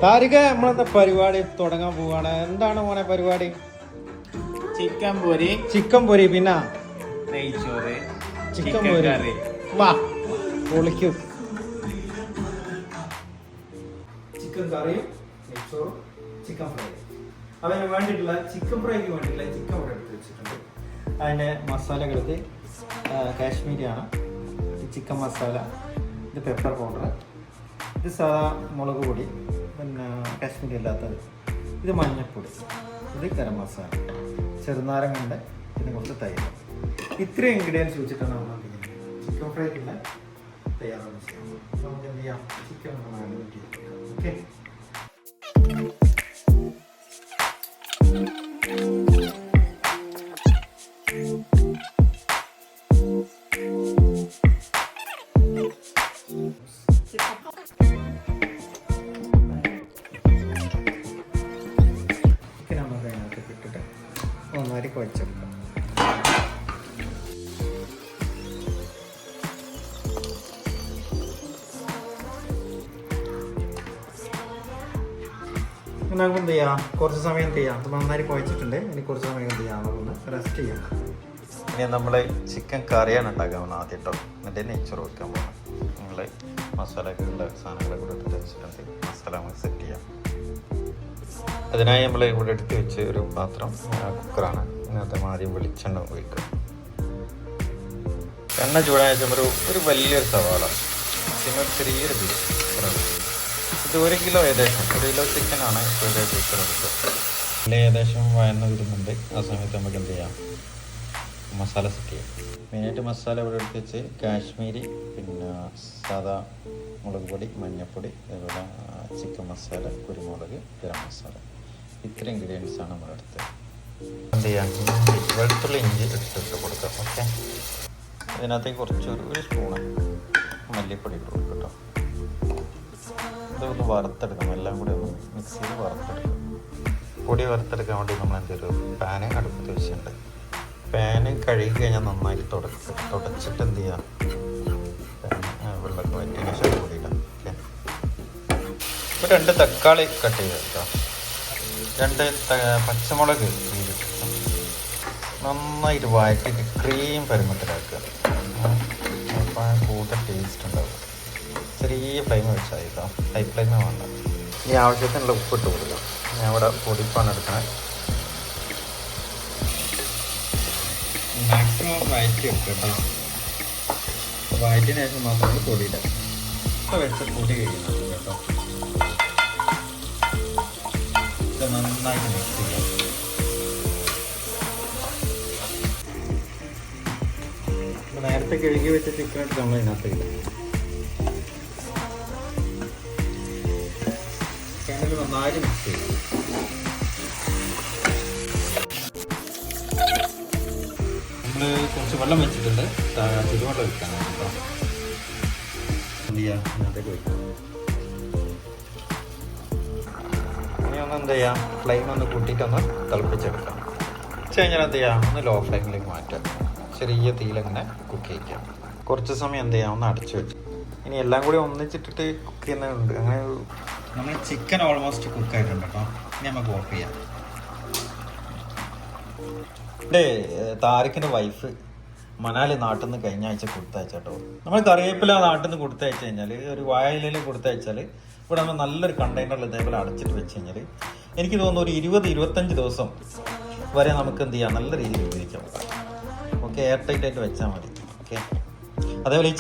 താരിക നമ്മളെന്താ പരിപാടി തുടങ്ങാൻ പോവാണ്. എന്താണ് മോനെ പരിപാടി? ചിക്കൻ പൊരി പിന്നെ നെയ്ച്ചോറ്, ചിക്കൻ പൊരി. വാ പൊളിക്കും. ചിക്കൻ കറിയും നെയ്ച്ചോറും ചിക്കൻ ഫ്രൈ. അതിന് വേണ്ടിയിട്ടുള്ള ചിക്കൻ ഫ്രൈക്ക് വേണ്ടിയിട്ടുള്ള ചിക്കൻ ഇവിടെ എടുത്ത് വെച്ചിട്ടുണ്ട്. അതിൻ്റെ മസാലകൾക്ക് കാശ്മീരിയാണ്. ചിക്കൻ മസാല, ഇത് പെപ്പർ പൗഡർ, ഇത് സാധാ മുളക് പൊടി, പിന്നെ കാശ്മീരി അല്ലാത്തത്, ഇത് മഞ്ഞൾപ്പൊടി, ഇത് ഗരം മസാല, ചെറുനാരങ്ങണ്ട്, പിന്നെ കുറച്ച് തൈര്. ഇത്രയും ഇൻഗ്രീഡിയൻസ് വെച്ചിട്ടാണ് നമ്മൾ ചിക്കൻ ഫ്രൈക്കുള്ള തയ്യാറാണ് ചെയ്യുന്നത്. നമുക്ക് എന്ത് ചെയ്യാം, ചിക്കൻ ഓക്കെ. ഒന്നാരി കുഴച്ചെടുക്കാം. നമുക്ക് എന്ത് ചെയ്യാം, കുറച്ച് സമയം എന്ത് ചെയ്യാം, നന്നായി കുഴച്ചിട്ടുണ്ട്. ഇനി കുറച്ച് സമയം എന്ത് ചെയ്യാം, നമുക്കൊന്ന് റെസ്റ്റ് ചെയ്യാം. ഇനി നമ്മൾ ചിക്കൻ കറിയാണ് ഉണ്ടാക്കാൻ പോകുന്നത് ആദ്യം കേട്ടോ. എന്നിട്ട് നെയ്ച്ചോറ് വെക്കാൻ പോകണം. നിങ്ങൾ മസാലയൊക്കെ ഉള്ള സാധനങ്ങളൊക്കെ കൂടെ എടുത്ത് വെച്ചിട്ടുണ്ട്. മസാല നമുക്ക് സെറ്റ് ചെയ്യാം. അതിനായി നമ്മൾ ഇവിടെ എടുത്ത് വെച്ച് ഒരു പാത്രം, കുക്കറാണ്. ഇതിനകത്ത് ആദ്യം വെളിച്ചെണ്ണ ഒഴിക്കുക. എണ്ണ ചൂടായ ഒരു വലിയൊരു സവാള, പിന്നെ ഒരു ചെറിയൊരു പീസ്. ഇത് 1 കിലോ ഏകദേശം 1 കിലോ ചിക്കനാണ് ഇപ്പോൾ ചിക്കൻ എടുക്കുക. ഏകദേശം വഴന്ന് വരുന്നുണ്ട്. ആ സമയത്ത് നമുക്ക് എന്ത് ചെയ്യാം, മസാല സെറ്റ് ചെയ്യാം. മെയിനായിട്ട് മസാല ഇവിടെ എടുത്ത് വെച്ച് കാശ്മീരി, പിന്നെ സാധാ മുളക് പൊടി, മഞ്ഞൾപ്പൊടി, അതേപോലെ ചിക്കൻ മസാല, കുരുമുളക്, ഗരം മസാല, ഇത്ര ഇൻഗ്രീഡിയൻസാണ് നമ്മുടെ അടുത്ത്. എന്ത് ചെയ്യാം, വെളുത്തുള്ളി ഇഞ്ചി എടുത്തിട്ട് കൊടുക്കാം. ഓക്കെ, അതിനകത്തേക്ക് കുറച്ച് ഒരു സ്പൂണ് മല്ലിപ്പൊടി ഇട്ട് കൊടുക്കും കേട്ടോ. ഇതൊന്ന് വറുത്തെടുക്കണം, എല്ലാം കൂടി ഒന്ന് മിക്സ് ചെയ്ത് വറുത്തെടുക്കാം. പൊടി വറുത്തെടുക്കാൻ വേണ്ടി നമ്മൾ എന്തൊരു പാന് അടുപ്പത്ത് വെച്ചിട്ടുണ്ട്. പാന് കഴുകി കഴിഞ്ഞാൽ നന്നായിട്ട് തുടച്ചിട്ട് എന്ത് ചെയ്യാം, വെള്ളമൊക്കെ വറ്റിയ ശേഷം പൊടിയിടാം. ഓക്കെ, ഇപ്പോൾ 2 തക്കാളി കട്ട് ചെയ്ത് വെക്കാം. 2 പച്ചമുളക് നന്നായിട്ട് വഴറ്റിയിട്ട് ക്രീം പരുമത്തിലാക്കുക. അപ്പോൾ കൂടുതൽ ടേസ്റ്റ് ഉണ്ടാവും. ചെറിയ ഫ്ലെയിം വെച്ചാൽ കേട്ടോ, ഹൈ ഫ്ലെയിം വേണ്ട. ഈ ആവശ്യത്തിനുള്ള ഉപ്പിട്ട് കൊടുക്കാം. ഞാൻ ഇവിടെ പൊടിപ്പാണ് എടുക്കണത്. മാക്സിമം വഴറ്റി വെക്കുക കേട്ടോ. വഴറ്റിന് ശേഷം മാത്രമേ പൊടിയിടാം. ഇപ്പോൾ വെച്ച പൊടി കഴിയുന്നുണ്ട് കേട്ടോ. ഇത് നന്നായിട്ട് മിക്സ് ചെയ്യാം. നേരത്തെ കഴുകി വെച്ച ചിക്കൻ എടുത്ത് നമ്മൾ ഇതിനകത്ത് ഇടാം. ചിക്കനിൽ നന്നായിട്ട് മിക്സ് ചെയ്യാം. നമ്മൾ കുറച്ച് വെള്ളം വെച്ചിട്ടുണ്ട്. ചുടുവെള്ളം വെക്കാനാണ് കേട്ടോ. എന്ത് ചെയ്യാം, ഇതിനകത്തേക്ക് വയ്ക്കാം. ഇനി ഒന്ന് എന്ത് ചെയ്യാം, ഫ്ലെയിം ഒന്ന് കൂട്ടിയിട്ടൊന്ന് തിളപ്പിച്ചെടുക്കാം. വെച്ച് കഴിഞ്ഞാൽ എന്ത് ചെയ്യാം, ഒന്ന് ലോ ഫ്ലെയിമിലേക്ക് മാറ്റാം. ചെറിയ തീയിലങ്ങനെ കുക്ക് ചെയ്യിക്കാം. കുറച്ച് സമയം എന്ത് ചെയ്യാം, ഒന്ന് അടച്ചു വെച്ചു. ഇനി എല്ലാം കൂടി ഒന്നിച്ചിട്ടിട്ട് കുക്ക് ചെയ്യുന്നുണ്ട്. അങ്ങനെ നമ്മൾ ചിക്കൻ ഓൾമോസ്റ്റ് കുക്കായിട്ടുണ്ട് കേട്ടോ. ഇനി നമുക്ക് ഓഫ് ചെയ്യാം. എൻ്റെ താരിഖിൻ്റെ വൈഫ് മനാലി നാട്ടിൽ നിന്ന് കഴിഞ്ഞ ആഴ്ച കൊടുത്തയച്ചോ. നമ്മൾ കറിവേപ്പില നാട്ടിൽ നിന്ന് കൊടുത്തയച്ചു കഴിഞ്ഞാൽ, ഒരു വാഴയിലയിൽ കൊടുത്തയച്ചാൽ ഇവിടെ നമ്മൾ നല്ലൊരു കണ്ടെയ്നറിൽ ഇതേപോലെ അടച്ചിട്ട് വെച്ച് കഴിഞ്ഞാൽ എനിക്ക് തോന്നുന്നു ഒരു 20-25 ദിവസം വരെ നമുക്ക് എന്ത് ചെയ്യാം, നല്ല രീതിയിൽ ഉപയോഗിക്കാം. ഓക്കെ, എയർ ടൈറ്റ് ആയിട്ട് വെച്ചാൽ മതി. ഓക്കെ, അതേപോലെ ഈ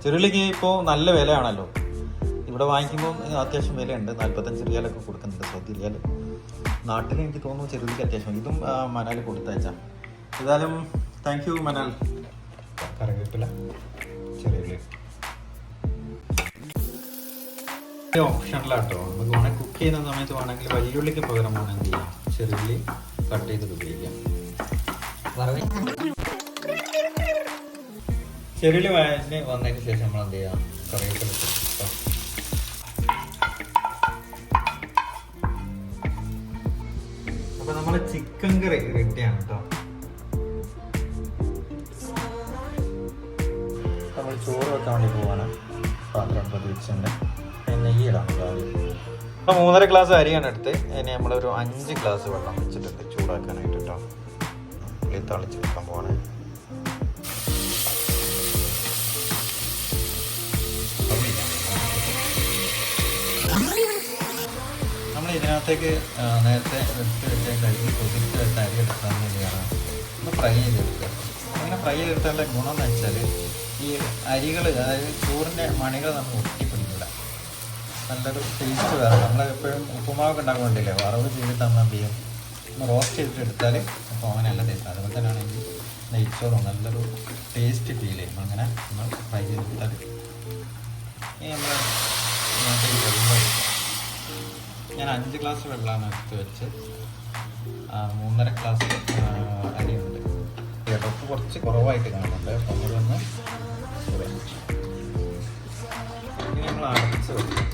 ചെറിയുള്ളിക്ക് ഇപ്പോൾ നല്ല വിലയാണല്ലോ. ഇവിടെ വാങ്ങിക്കുമ്പോൾ അത്യാവശ്യം വിലയുണ്ട്. 45 റിയാലൊക്കെ കൊടുക്കുന്നുണ്ട്, സൗദി റിയാൽ. നാട്ടിൽ എനിക്ക് തോന്നുന്നു ചെറുതിക്ക് അത്യാവശ്യം. ഇതും മനാൽ കൊടുത്തയച്ചാൽ. ഏതായാലും താങ്ക് യു മനാൽ. കറിവേപ്പില, ചെറിയുള്ളി ഓപ്ഷനിലാട്ടോ. നമുക്ക് വേണമെങ്കിൽ കുക്ക് ചെയ്യുന്ന സമയത്ത് വേണമെങ്കിൽ വലിയുള്ളിക്ക് പകരം വേണമെങ്കിൽ ചെയ്യാം, ചെറിയുള്ളി കട്ട് ചെയ്തിട്ട് ഉപയോഗിക്കാം. ചെറിയുള്ളി വഴഞ്ഞ് വന്നതിന് ശേഷം നമ്മൾ എന്ത് ചെയ്യാം, കറിവേപ്പില. അപ്പോൾ നമ്മുടെ ചിക്കൻ കറി റെഡിയാണ് കേട്ടോ. നമ്മൾ ചോറ് വെക്കാൻ വേണ്ടി പോവാണ്. പാത്രം അടുപ്പത്ത് വെച്ചിട്ടുണ്ട്. നെയ്യ് ഇടാം. 3.5 ഗ്ലാസ് അരിയാണ് എടുത്ത്. ഇനി നമ്മളൊരു 5 ഗ്ലാസ് വെള്ളം വെച്ചിട്ടുണ്ട് ചൂടാക്കാനായിട്ട് കേട്ടോ. ഉള്ളി തളിച്ചെടുക്കാൻ പോകണേ. നമ്മൾ ഇതിനകത്തേക്ക് നേരത്തെ എടുത്ത് വെച്ച കഴുകി കൊതിച്ച് വെച്ച അരി എടുക്കാൻ വേണ്ടിയാണ് ഒന്ന് ഫ്രൈ ചെയ്തെടുക്കുക. അങ്ങനെ ഫ്രൈ ചെയ്തെടുത്താലുള്ള ഗുണം എന്ന് വെച്ചാൽ ഈ അരികൾ, അതായത് ചോറിൻ്റെ മണികൾ നമ്മൾ ഒട്ടിപ്പിടിക്കില്ല. നല്ലൊരു ടേസ്റ്റ് വേറെ. നമ്മൾ എപ്പോഴും ഉപ്പുമാവൊക്കെ ഉണ്ടാക്കുന്നുണ്ടല്ലേ, വറവ് ചെയ്തിട്ട് നമ്മൾ എന്ത് ചെയ്യും, ഒന്ന് റോസ്റ്റ് ചെയ്തിട്ട് എടുത്താൽ അപ്പോൾ അങ്ങനെ നല്ല ടേസ്റ്റ്. അതുപോലെ തന്നെയാണെങ്കിൽ നെയ്ച്ചോറും നല്ലൊരു ടേസ്റ്റ് ഫീൽ ചെയ്യും. അങ്ങനെ നമ്മൾ ഫ്രൈ ചെയ്തെടുത്താൽ ഇനി നമ്മൾ വെള്ളം ഒഴിക്കും. ഞാൻ 5 ഗ്ലാസ് വെള്ളമാണ് എടുത്ത് വെച്ച് 3.5 ഗ്ലാസ് അരിയുണ്ട്. ഉപ്പ് കുറച്ച് കുറവായിട്ട് കാണുന്നുണ്ട്. അപ്പം നമ്മളൊന്ന് ഇനി നമ്മൾ അടച്ച് വെക്കും.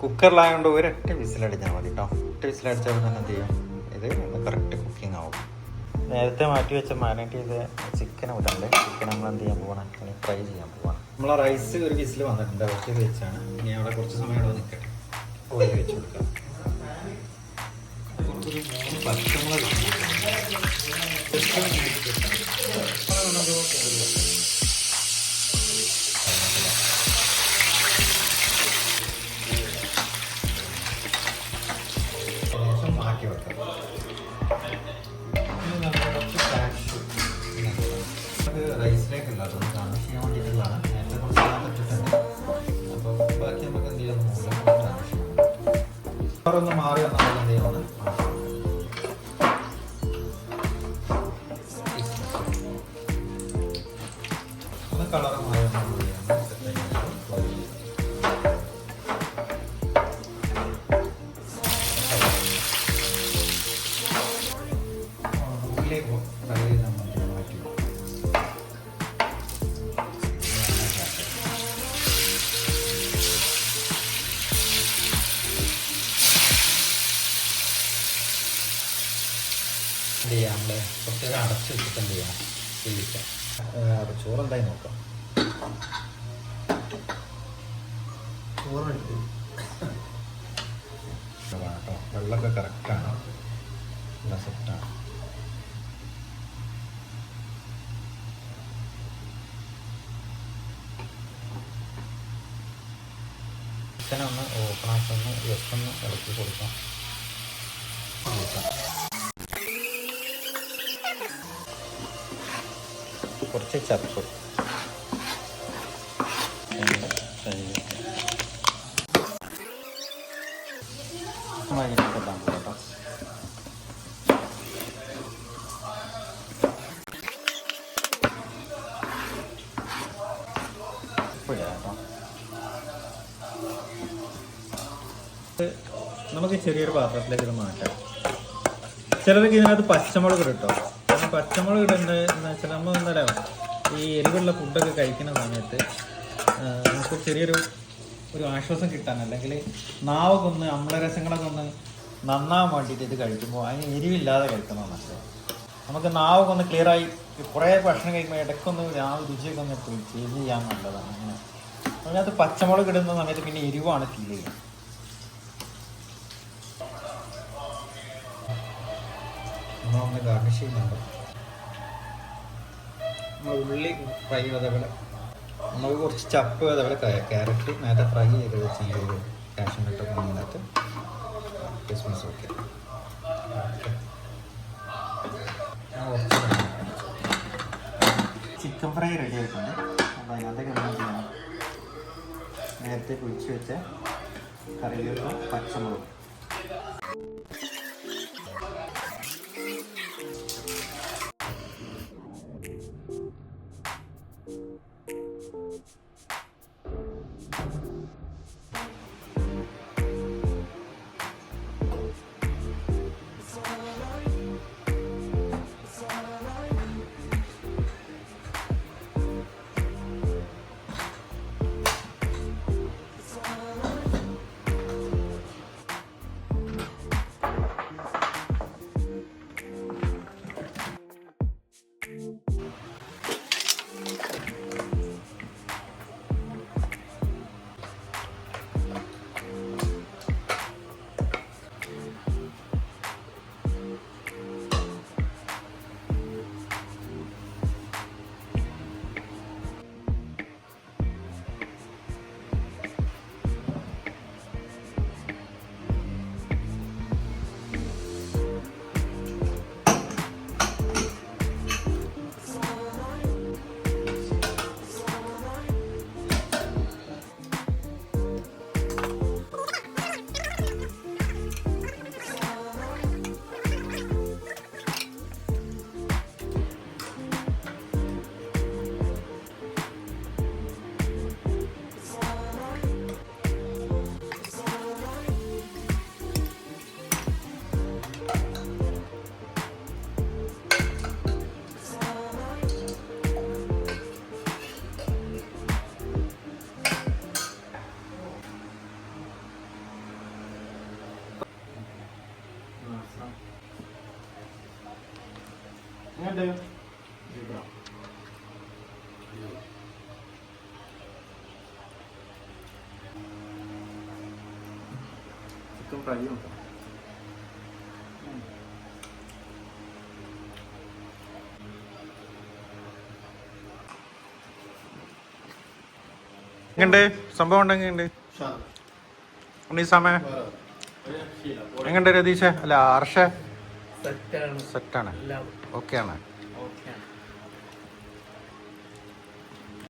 കുക്കറിലായതുകൊണ്ട് ഒരൊറ്റ വിസിലടിച്ചാൽ മതി കേട്ടോ. ഒറ്റ വിസിലടിച്ചാൽ തന്നെ എന്ത് ചെയ്യും, ഇത് കറക്റ്റ് കുക്കിംഗ് ആവും. നേരത്തെ മാറ്റി വെച്ച മാരിനേറ്റ് ചെയ്ത ചിക്കൻ ഇടണ്ടേ. ചിക്കൻ നമ്മൾ എന്ത് ചെയ്യാൻ പോകണം, ഇനി ഫ്രൈ ചെയ്യാൻ പോകണം. നമ്മൾ റൈസ് ഒരു വിസിൽ വന്നിട്ടുണ്ട്, ഒറ്റ വെച്ചാണ്. ഇനി അവിടെ കുറച്ച് സമയം അവിടെ നിൽക്കട്ടെ. ഓയിൽ വെച്ച് കൊടുക്കാം. കുറച്ചൊരു 3 പച്ചമുളക് മാറ്റി വെക്കാം. റൈസിലേക്കല്ല, അതൊന്ന് ഗാർണിഷ് ചെയ്യാൻ വേണ്ടിയിട്ടുള്ളതാണ്. നേരത്തെ കുറച്ച് പറ്റിട്ടുണ്ട്. അപ്പോൾ ബാക്കി നമുക്ക് എന്ത് ചെയ്യാൻ ഗാർണിഷ് ചെയ്യാം. കളറൊന്ന് മാറി വന്നാൽ നമ്മൾ എന്ത് ചെയ്യണം, ഒന്ന് കളർ മാറി വന്നാൽ നമ്മൾ ഉള്ളിലേക്ക് ഫ്രൈ ചെയ്ത് നമ്മൾ മാറ്റി വെക്കും. എന്ത് ചെയ്യാം, നമ്മൾ കുറച്ചേരം അടച്ച് വെച്ചിട്ട് എന്ത് ചെയ്യാം, വേവിക്കാം. ചോറെന്തായി നോക്കാം. ചോറെടുത്ത് കേട്ടോ, വെള്ളമൊക്കെ കറക്റ്റാണ്, നല്ല സെറ്റാണ്. ചിക്കനെ ഒന്ന് ഓപ്പണാക്കി ഒന്ന് ജസ്റ്റ് ഒന്ന് ഇളക്കി കൊടുക്കാം. കുറച്ച് ചപ്പ് മൈനൊക്കെ കേട്ടോ. കേട്ടോ നമുക്ക് ചെറിയൊരു പാത്രത്തിലേക്ക് ഇത് മാറ്റാം. ചിലർക്ക് ഇതിനകത്ത് പച്ചമുളക് ഇടും കേട്ടോ. കാരണം പച്ചമുളക് ഇടുന്നത് എന്ന് വെച്ചാൽ നമ്മൾ എന്താ പറയുക, ഈ എരിവുള്ള ഫുഡൊക്കെ കഴിക്കുന്ന സമയത്ത് നമുക്ക് ചെറിയൊരു ആശ്വാസം കിട്ടാൻ, അല്ലെങ്കിൽ നാവൊക്കെ ഒന്ന് അമ്ലരസങ്ങളൊക്കെ ഒന്ന് നന്നാവാൻ വേണ്ടിയിട്ട് ഇത് കഴിക്കുമ്പോൾ അതിന് എരിവില്ലാതെ കഴിക്കണം. നമുക്ക് നാവൊക്കെ ഒന്ന് ക്ലിയറായി കുറേ ഭക്ഷണം കഴിക്കുമ്പോൾ ഇടയ്ക്കൊന്ന് നാവ് രുചിയൊക്കെ ഒന്ന് ചേഞ്ച് ചെയ്യാൻ നല്ലതാണ്. അങ്ങനെ അതിനകത്ത് പച്ചമുളക് ഇടുന്ന സമയത്ത് പിന്നെ എരിവാണ് ഫീൽ ചെയ്യുക. നമ്മളൊന്ന് ഗാർണിഷ് ചെയ്യുന്നുണ്ട്. നമ്മൾ ഉള്ളി ഫ്രൈ അതേപോലെ നമുക്ക് കുറച്ച് ചപ്പ് അതേപോലെ ക്യാരറ്റ് നേരത്തെ ഫ്രൈ ചെയ്ത് വെച്ചിട്ടുണ്ടെങ്കിൽ കാഷ്യൂനട്ടൊക്കെ അതിനകത്ത് ക്രിസ്മസ് ഒക്കെ ചിക്കൻ ഫ്രൈ റെഡി ആയിട്ടുണ്ട്. അപ്പോൾ അതിനകത്തേക്ക് എന്താ ചെയ്യണം, നേരത്തെ കുഴിച്ച് വെച്ച കറിവേപ്പില പച്ചമുളക് ചിക്കൻ ഫ്രൈ ഉണ്ടോ? എങ്ങണ്ട് സംഭവം ഉണ്ടെങ്കിൽ ഉണ്ണീസാമേ എങ്ങണ്ട് രതീഷ അല്ല ഹർഷ സെറ്റാണ് ഓക്കെ ആണ്.